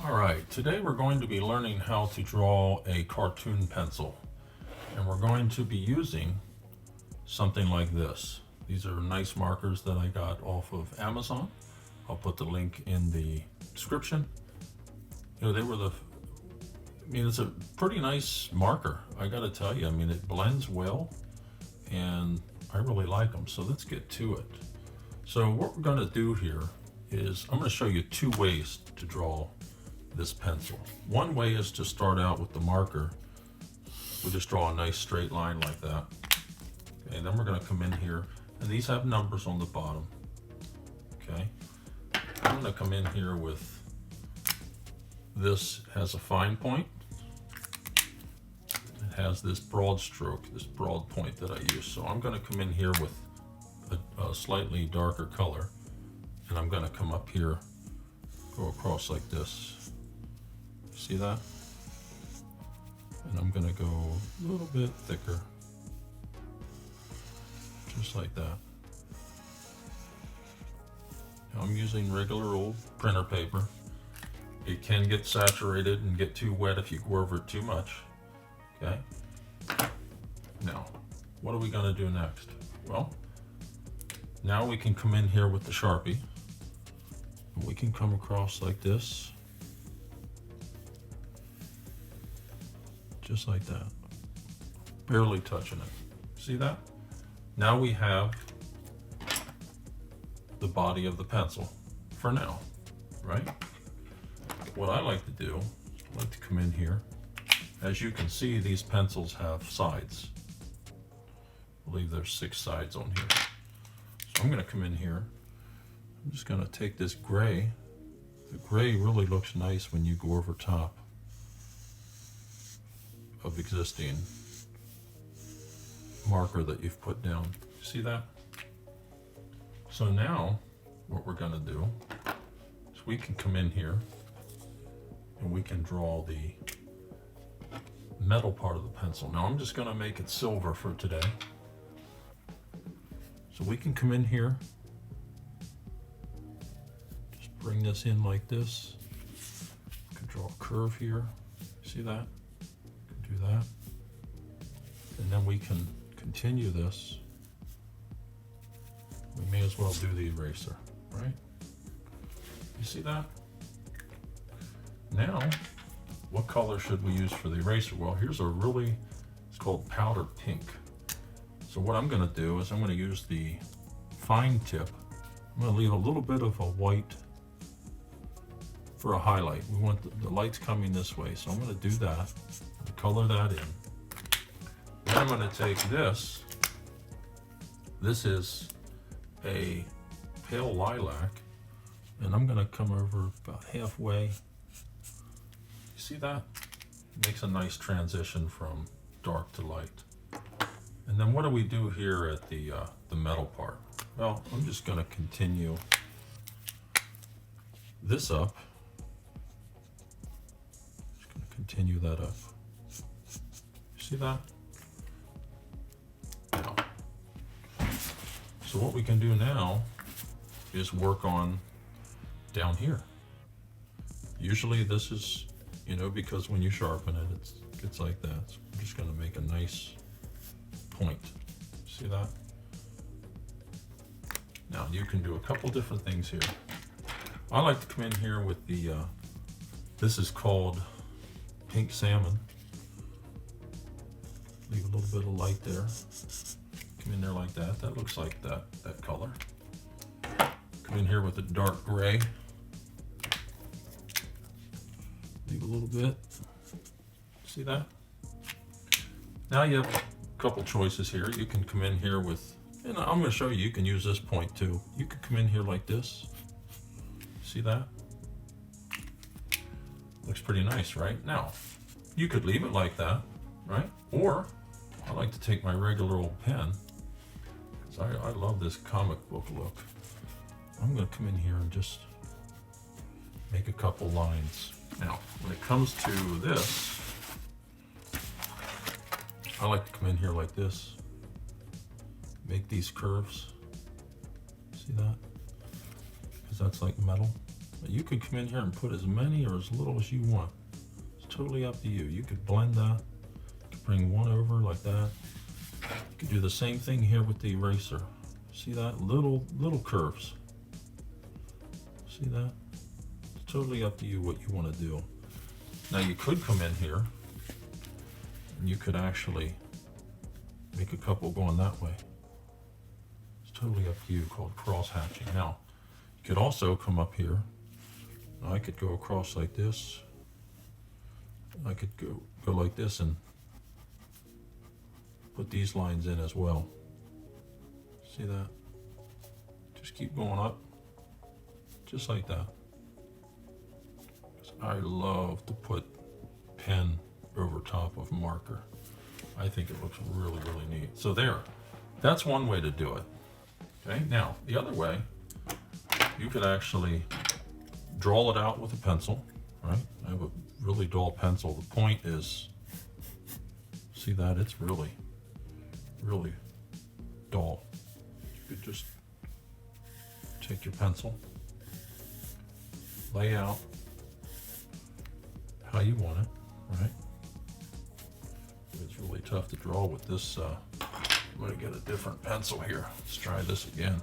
All right, today we're going to be learning how to draw a cartoon pencil. And we're going to be using something like this. These are nice markers that I got off of Amazon. I'll put the link in the description. It's a pretty nice marker. I gotta tell you, it blends well and I really like them. So let's get to it. So what we're gonna do here is I'm gonna show you two ways to draw this pencil. One way is to start out with the marker. We just draw a nice straight line like that. Okay, and then we're going to come in here, and these have numbers on the bottom. Okay, I'm going to come in here with this has a fine point. It has this broad stroke, this broad point that I use. So I'm going to come in here with a slightly darker color, and I'm going to come up here, go across like this. See that? And I'm going to go a little bit thicker, just like that. Now I'm using regular old printer paper. It can get saturated and get too wet if you go over it too much. Okay. Now, what are we going to do next? Well, now we can come in here with the Sharpie. And we can come across like this. Just like that, barely touching it. See that? Now we have the body of the pencil for now, right? What I like to do, I like to come in here. As you can see, these pencils have sides. I believe there's 6 sides on here. So I'm going to come in here. I'm just going to take this gray. The gray really looks nice when you go over top of existing marker that you've put down. See that? So now what we're going to do is we can come in here and we can draw the metal part of the pencil. Now I'm just going to make it silver for today. So we can come in here, just bring this in like this. You can draw a curve here. See that? Do that, and then we can continue this. We may as well do the eraser, right? You see that? Now, what color should we use for the eraser? Well, here's it's called powder pink. So what I'm going to do is I'm going to use the fine tip. I'm going to leave a little bit of a white for a highlight. We want the light's coming this way, so I'm going to do that. Color that in. Then I'm going to take this. This is a pale lilac, and I'm going to come over about halfway. You see that? It makes a nice transition from dark to light. And then what do we do here at the metal part? Well, I'm just going to continue this up. Just going to continue that up. See that? Now, so what we can do now is work on down here. Usually this is, because when you sharpen it, it gets like that. So I'm just going to make a nice point. See that? Now you can do a couple different things here. I like to come in here with this is called pink salmon. Leave a little bit of light there. Come in there like that. That looks like that color. Come in here with the dark gray. Leave a little bit. See that? Now you have a couple choices here. You can come in here with, and I'm going to show you can use this point too. You could come in here like this. See that? Looks pretty nice, right? Now, you could leave it like that, right? Or I like to take my regular old pen, because I love this comic book look. I'm going to come in here and just make a couple lines. Now, when it comes to this, I like to come in here like this, make these curves. See that? Because that's like metal. You could come in here and put as many or as little as you want. It's totally up to you. You could blend that. You could bring one over like that. You could do the same thing here with the eraser. See that? Little curves. See that? It's totally up to you what you want to do. Now you could come in here and you could actually make a couple going that way. It's totally up to you, called cross hatching. Now, you could also come up here. I could go across like this. I could go like this and put these lines in as well. See that? Just keep going up, just like that. I love to put pen over top of marker. I think it looks really, really neat. So there, that's one way to do it. Okay, now the other way, you could actually draw it out with a pencil, right? I have a really dull pencil. The point is, see that? It's really, really dull. You could just take your pencil, lay out how you want it, right? It's really tough to draw with this. I'm gonna get a different pencil here. Let's try this again.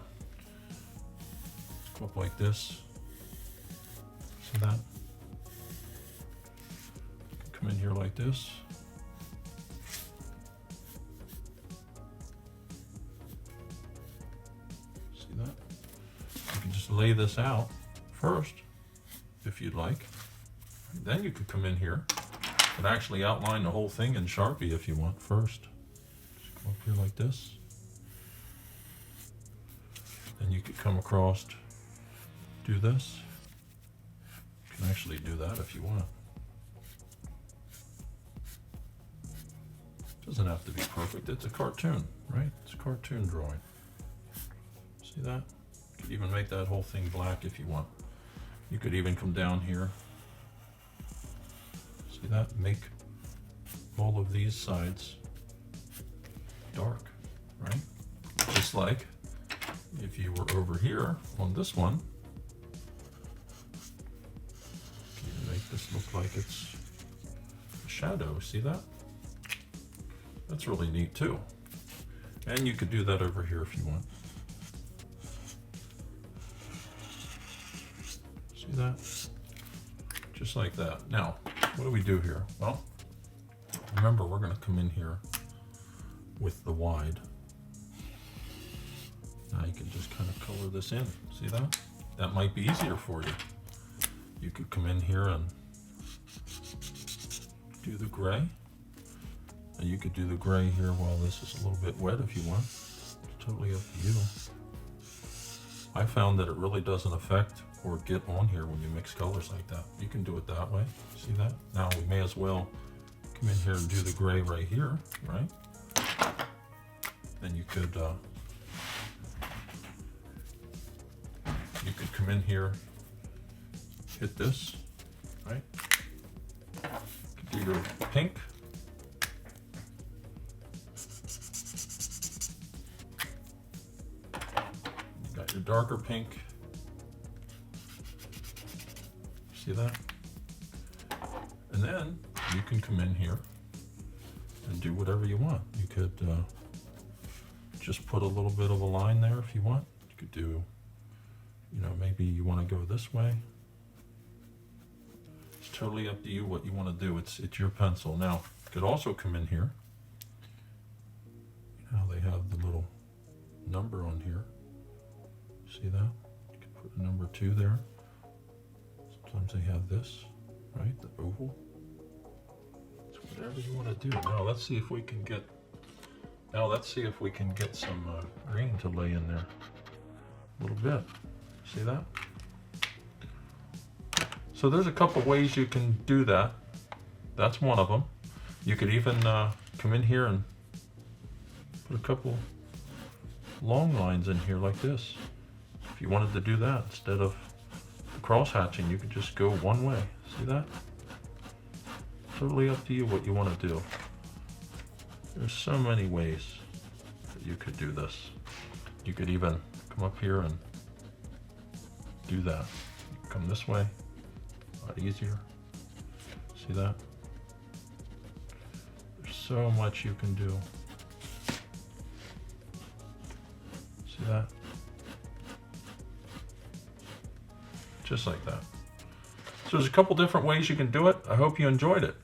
Go up like this. See that? Come in here like this. See that? You can just lay this out first, if you'd like. Then you could come in here and actually outline the whole thing in Sharpie if you want first. Just come up here like this. Then you could come across, do this. You can actually do that if you want. Doesn't have to be perfect. It's a cartoon, right? It's a cartoon drawing. See that? You could even make that whole thing black if you want. You could even come down here. See that? Make all of these sides dark, right? Just like if you were over here on this one, you can make this look like it's a shadow. See that? That's really neat too. And you could do that over here if you want. See that? Just like that. Now, what do we do here? Well, remember we're going to come in here with the wide. Now you can just kind of color this in. See that? That might be easier for you. You could come in here and do the gray. And you could do the gray here while this is a little bit wet if you want. It's totally up to you. I found that it really doesn't affect or get on here when you mix colors like that. You can do it that way. See that? Now we may as well come in here and do the gray right here, right? Then you could come in here, hit this, right? You could do your pink. You got your darker pink. See that? And then you can come in here and do whatever you want. You could just put a little bit of a line there if you want. You could do, you know, maybe you want to go this way. It's totally up to you what you want to do. It's your pencil. Now, you could also come in here. You know, they have the little number on here. See that? You can put a number 2 there. Sometimes they have this, right? The oval. So whatever you want to do. Now let's see if we can get. Some green to lay in there. A little bit. See that? So there's a couple ways you can do that. That's one of them. You could even come in here and put a couple long lines in here like this. If you wanted to do that instead of cross hatching, you could just go one way. See that? Totally up to you what you want to do. There's so many ways that you could do this. You could even come up here and do that. come this way, a lot easier. See that? There's so much you can do. See that? Just like that. So there's a couple different ways you can do it. I hope you enjoyed it.